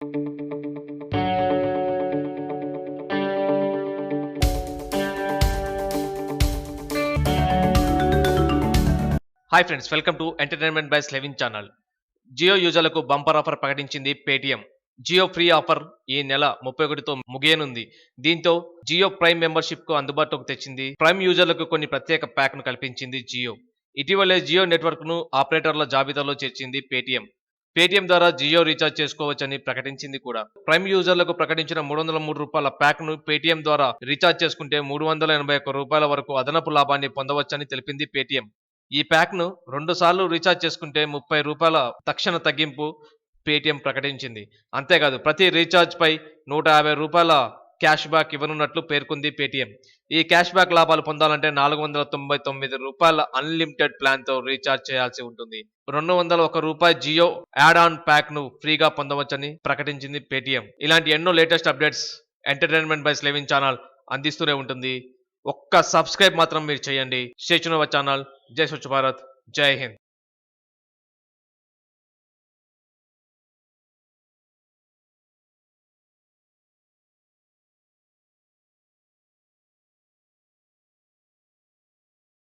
Hi friends, welcome to entertainment by Slevin channel. Jio యూజర్లకు bumper offer ప్రకటించింది Paytm. Jio free offer ఈ నెల 31తో ముగియనుంది. దీంతో జియో ప్రైమ్ మెంబర్షిప్ కు అందుబాటులోకి తెచ్చింది. ప్రైమ్ యూజర్లకు కొన్ని ప్రత్యేక ప్యాక్ ను కల్పించింది జియో. ఇటీవలే జియో నెట్వర్క్ ను ఆపరేటర్ల జాబితాలో చేర్చింది పేటీఎం. పేటీఎం ద్వారా జియో రీఛార్జ్ చేసుకోవచ్చని ప్రకటించింది కూడా. ప్రైమ్ యూజర్లకు ప్రకటించిన రూ. 303 ప్యాక్ ను పేటీఎం ద్వారా రీఛార్జ్ చేసుకుంటే రూ. 381 వరకు అదనపు లాభాన్ని పొందవచ్చని తెలిపింది పేటీఎం. ఈ ప్యాక్ ను 2 సార్లు రీఛార్జ్ చేసుకుంటే రూ. 30 తక్షణ తగ్గింపు పేటీఎం ప్రకటించింది. అంతేకాదు ప్రతి రీఛార్జ్ పై రూ. 150 క్యాష్ బ్యాక్ ఇవ్వనున్నట్లు పేర్కొంది పేటీఎం. ఈ క్యాష్ బ్యాక్ లాభాలు పొందాలంటే రూ. 499 అన్లిమిటెడ్ ప్లాన్ తో రీఛార్జ్ చేయాల్సి ఉంటుంది. రూ. 201 జియో యాడ్ ఆన్ ప్యాక్ ను ఫ్రీగా పొందవచ్చని ప్రకటించింది పేటీఎం. ఇలాంటి ఎన్నో latest updates entertainment by Slevin channel అందిస్తూనే ఉంటుంది. ఒక్క సబ్స్క్రైబ్ మాత్రం మీరు చేయండి. Stay tune our channel. జై స్వచ్ఛ భారత్, జై హింద్.